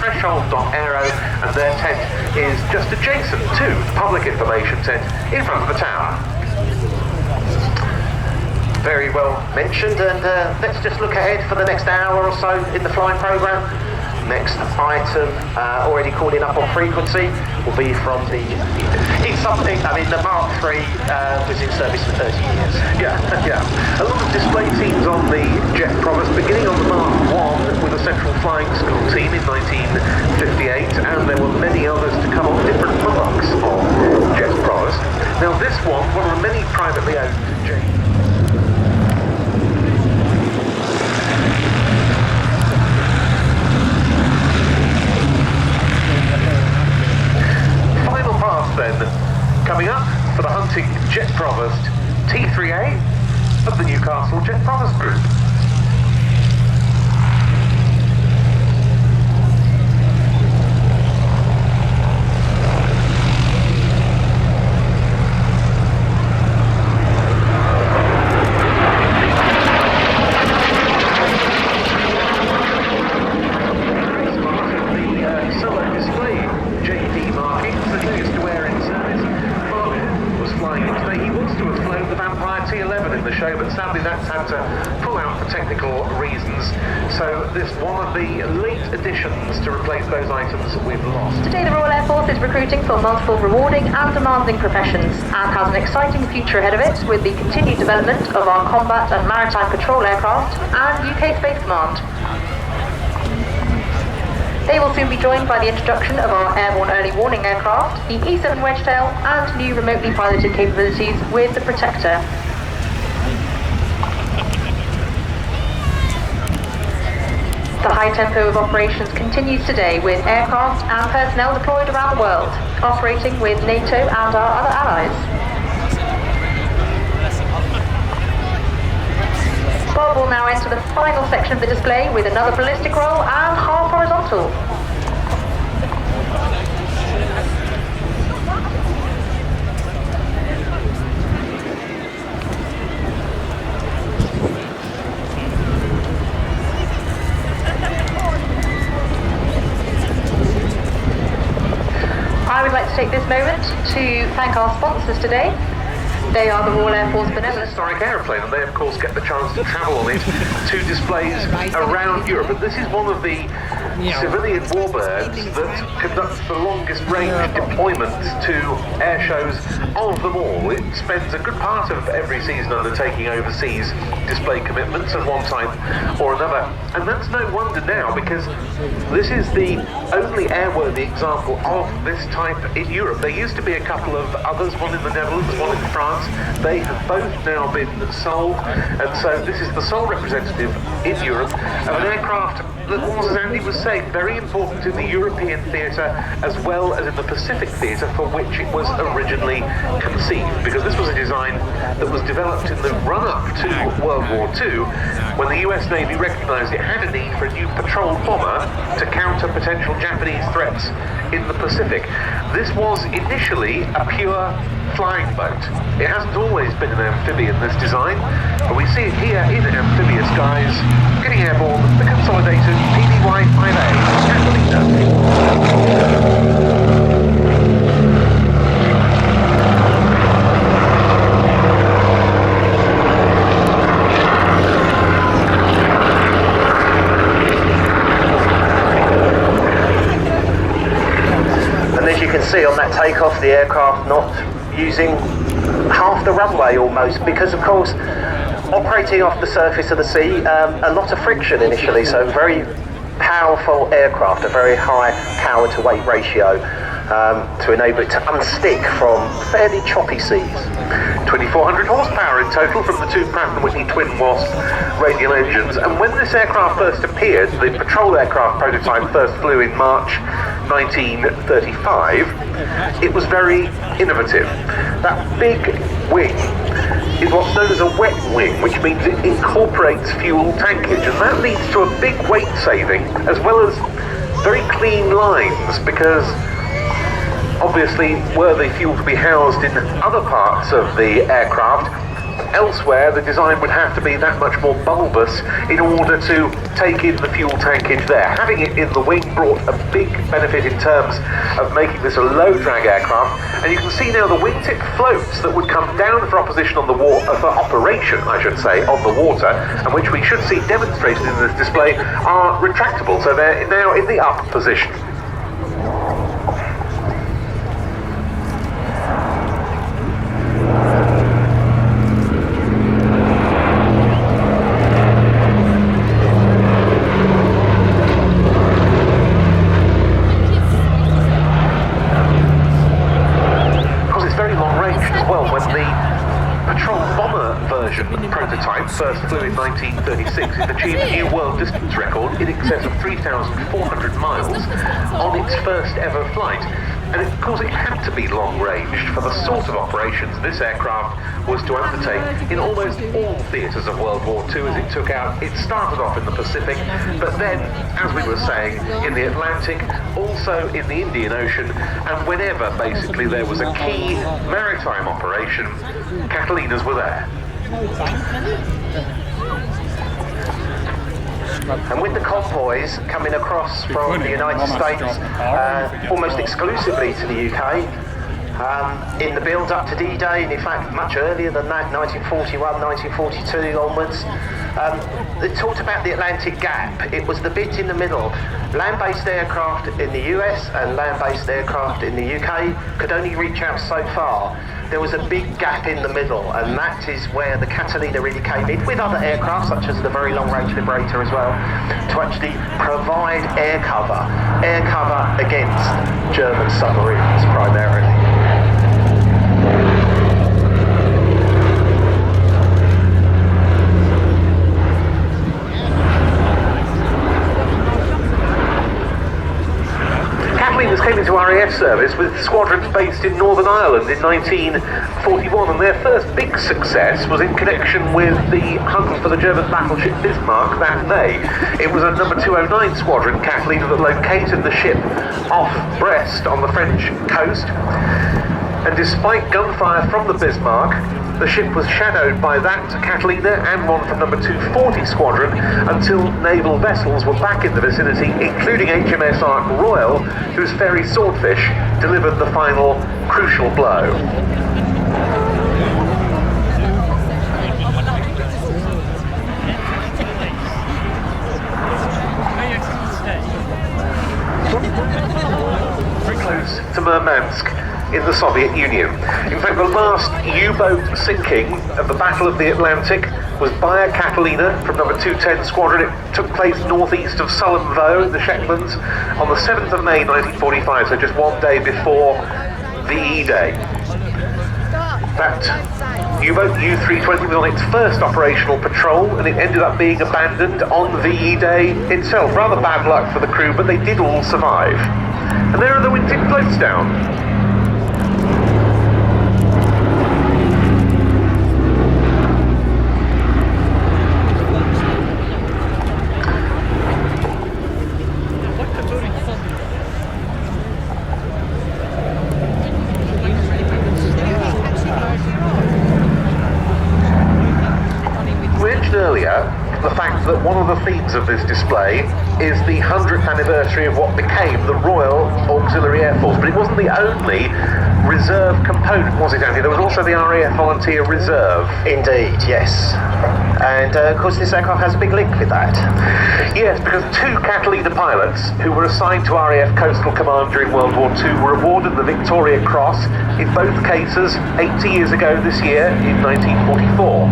threshold.aero, and their tent is just adjacent to the public information tent in front of the tower. Very well mentioned, and let's just look ahead for the next hour or so in the flying programme. Next item, already calling up on frequency, will be from the... It's something, I mean, the Mark III was in service for 30 years. Yeah. A lot of display teams on the Jet Provost, beginning on the Mark I with a Central Flying School team in 1958, and there were many others to come on different products of Jet Provost. Now this one of the many privately owned jets. Then, coming up for the hunting Jet Provost T3A of the Newcastle Jet Provost Group. But sadly that's had to pull out for technical reasons, so this one of the late additions to replace those items that we've lost. Today the Royal Air Force is recruiting for multiple rewarding and demanding professions and has an exciting future ahead of it with the continued development of our combat and maritime patrol aircraft and UK Space Command. They will soon be joined by the introduction of our airborne early warning aircraft, the E-7 Wedgetail, and new remotely piloted capabilities with the Protector. The high tempo of operations continues today with aircraft and personnel deployed around the world, operating with NATO and our other allies. Bob will now enter the final section of the display with another ballistic roll and half horizontal. I would like to take this moment to thank our sponsors today. They are the Royal Air Force Benevolent Historic aeroplane, and they of course get the chance to travel on it to displays around Europe. And this is one of the civilian warbirds that conducts the longest range deployment to air shows of them all. It spends a good part of every season undertaking overseas display commitments of one type or another. And that's no wonder now, because this is the only airworthy example of this type in Europe. There used to be a couple of others, one in the Netherlands, one in France. They have both now been sold, and so this is the sole representative in Europe of an aircraft that was, as Andy was saying, very important in the European theatre as well as in the Pacific theatre for which it was originally conceived, because this was a design that was developed in the run-up to World War II, when the US Navy recognised it had a need for a new patrol bomber to counter potential Japanese threats in the Pacific. This was initially a pure flying boat. It hasn't always been an amphibian, this design, but we see it here in amphibious guise, getting airborne, the Consolidated PBY-5A Catalina. See on that takeoff, the aircraft not using half the runway almost, because of course operating off the surface of the sea, a lot of friction initially, so very powerful aircraft, a very high power to weight ratio to enable it to unstick from fairly choppy seas. 2,400 horsepower in total from the two Pratt & Whitney twin Wasp radial engines, and when this aircraft first appeared, the patrol aircraft prototype first flew in March 1935, it was very innovative. That big wing is what's known as a wet wing, which means it incorporates fuel tankage, and that leads to a big weight saving as well as very clean lines, because obviously were the fuel to be housed in other parts of the aircraft, elsewhere the design would have to be that much more bulbous in order to take in the fuel tankage there. Having it in the wing brought a big benefit in terms of making this a low drag aircraft, and you can see now the wingtip floats that would come down for opposition on the for operation, I should say, on the water, and which we should see demonstrated in this display, are retractable, so they're now in the up position. Prototype first flew in 1936. It achieved a new world distance record in excess of 3,400 miles on its first ever flight. And of course it had to be long-ranged for the sort of operations this aircraft was to undertake in almost all theatres of World War II as it took out. It started off in the Pacific, but then, as we were saying, in the Atlantic, also in the Indian Ocean, and whenever basically there was a key maritime operation, Catalinas were there. And with the convoys coming across from the United States almost exclusively to the UK, in the build-up to D-Day, and in fact much earlier than that, 1941, 1942 onwards, they talked about the Atlantic Gap. It was the bit in the middle. Land-based aircraft in the US and land-based aircraft in the UK could only reach out so far. There was a big gap in the middle, and that is where the Catalina really came in, with other aircraft such as the Very Long Range Liberator as well, to actually provide air cover against German submarines primarily. Came into RAF service with squadrons based in Northern Ireland in 1941, and their first big success was in connection with the hunt for the German battleship Bismarck that May. It was a number 209 squadron Catalina that located the ship off Brest on the French coast, and despite gunfire from the Bismarck, the ship was shadowed by that Catalina and one from number 240 Squadron until naval vessels were back in the vicinity, including HMS Ark Royal, whose ferry Swordfish delivered the final crucial blow. Very close to Murmansk in the Soviet Union. In fact, the last U-boat sinking of the Battle of the Atlantic was by a Catalina from number 210 Squadron. It took place northeast of Sullom in the Shetlands on the 7th of May 1945, so just one day before VE Day. That U-boat, U-320, was on its first operational patrol, and it ended up being abandoned on VE Day itself. Rather bad luck for the crew, but they did all survive. And there are the wingtip floats down. Earlier, the fact that one of the themes of this display is the 100th anniversary of what became the Royal Auxiliary Air Force, but it wasn't the only reserve component, was it, Andy? There was also the RAF Volunteer Reserve. Indeed, yes. And of course this aircraft has a big link with that. Yes, because two Catalina pilots who were assigned to RAF Coastal Command during World War II were awarded the Victoria Cross, in both cases 80 years ago this year, in 1944.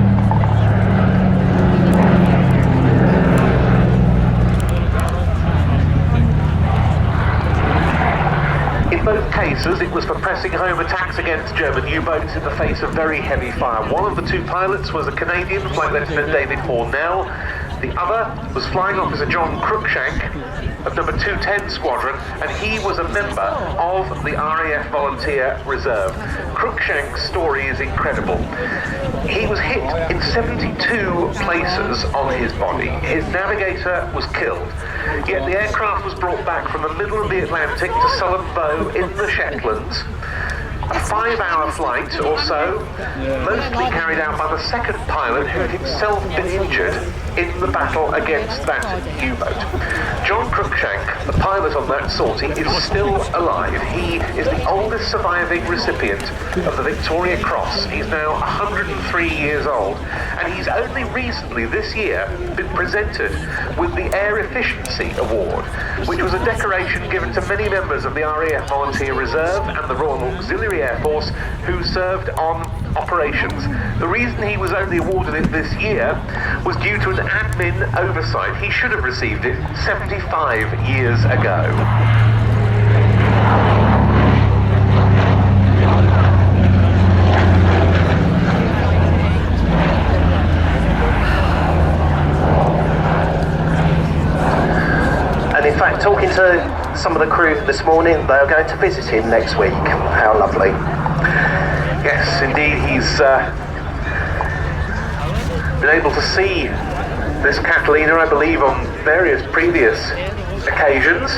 In both cases, it was for pressing home attacks against German U-boats in the face of very heavy fire. One of the two pilots was a Canadian, Flight Lieutenant David Hornell. The other was Flying Officer John Cruikshank of number 210 Squadron, and he was a member of the RAF Volunteer Reserve. Cruikshank's story is incredible. He was hit in 72 places on his body. His navigator was killed. Yet the aircraft was brought back from the middle of the Atlantic to Sullom in the Shetlands, a 5-hour flight or so, mostly carried out by the second pilot who had himself been injured in the battle against that U-boat. John Cruikshank, the pilot on that sortie, is still alive. He is the oldest surviving recipient of the Victoria Cross. He's now 103 years old, and he's only recently, this year, been presented with the Air Efficiency Award, which was a decoration given to many members of the RAF Volunteer Reserve and the Royal Auxiliary Air Force who served on operations. The reason he was only awarded it this year was due to an admin oversight. He should have received it 75 years ago. In fact, talking to some of the crew this morning, they are going to visit him next week. How lovely. Yes, indeed, he's been able to see this Catalina, I believe, on various previous occasions.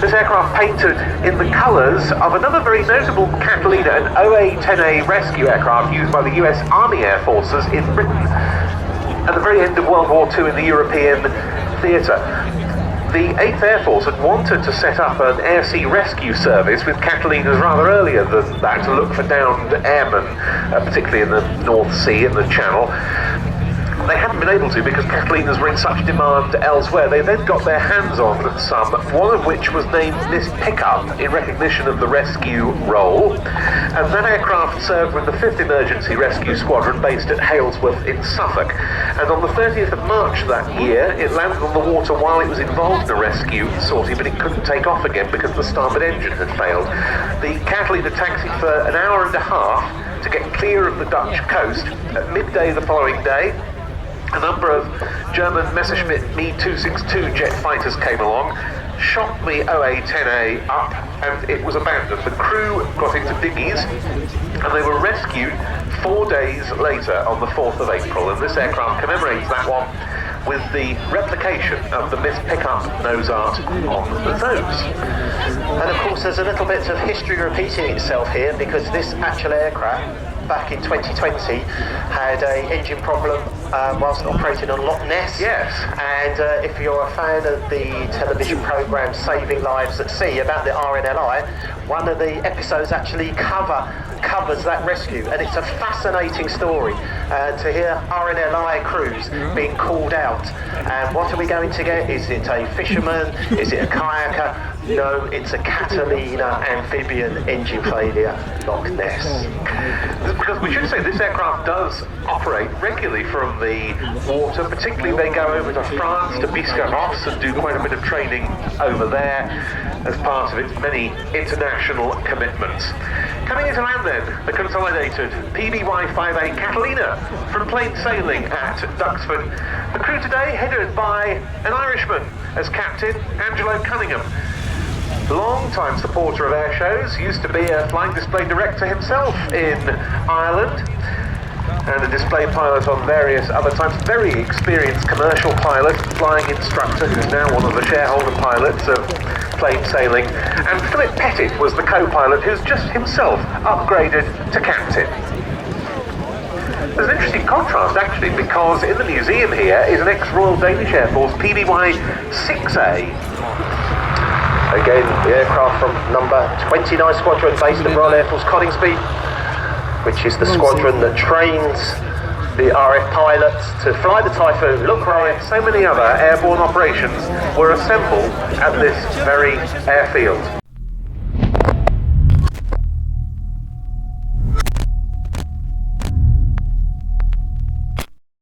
This aircraft painted in the colours of another very notable Catalina, an OA-10A rescue aircraft used by the US Army Air Forces in Britain at the very end of World War II in the European theatre. The 8th Air Force had wanted to set up an air-sea rescue service with Catalinas rather earlier than that to look for downed airmen, particularly in the North Sea and the Channel. They hadn't been able to because Catalinas were in such demand elsewhere. They then got their hands on some, one of which was named Miss Pickup in recognition of the rescue role. And that aircraft served with the 5th Emergency Rescue Squadron based at Halesworth in Suffolk. And on the 30th of March that year, it landed on the water while it was involved in a rescue sortie, but it couldn't take off again because the starboard engine had failed. The Catalina taxied for an hour and a half to get clear of the Dutch coast. At midday the following day, a number of German Messerschmitt Me-262 jet fighters came along, shot the OA-10A up, and it was abandoned. The crew got into dinghies, and they were rescued 4 days later on the 4th of April, and this aircraft commemorates that one with the replication of the Miss Pickup nose art on the nose. And of course there's a little bit of history repeating itself here, because this actual aircraft back in 2020 had an engine problem whilst operating on Loch Ness. Yes. And if you're a fan of the television programme Saving Lives at Sea about the RNLI, one of the episodes actually covers that rescue, and it's a fascinating story to hear RNLI crews being called out. And what are we going to get? Is it a fisherman? Is it a kayaker? No, it's a Catalina amphibian engine failure, Loch Ness. Because we should say this aircraft does operate regularly from the water, particularly they go over to France, to Biscarrosse, and do quite a bit of training over there as part of its many international commitments. Coming into land then, the Consolidated PBY-5A Catalina from plain sailing at Duxford. The crew today headed by an Irishman as captain, Angelo Cunningham. Long-time supporter of air shows, used to be a flying display director himself in Ireland, and a display pilot on various other times. Very experienced commercial pilot, flying instructor, who's now one of the shareholder pilots of plain sailing. And Philip Pettit was the co-pilot, who's just himself upgraded to captain. There's an interesting contrast actually, because in the museum here is an ex-Royal Danish Air Force PBY-5A. Again, the aircraft from number 29 Squadron based at Royal Air Force Coningsby, which is the squadron that trains the RF pilots to fly the Typhoon, look right. So many other airborne operations were assembled at this very airfield.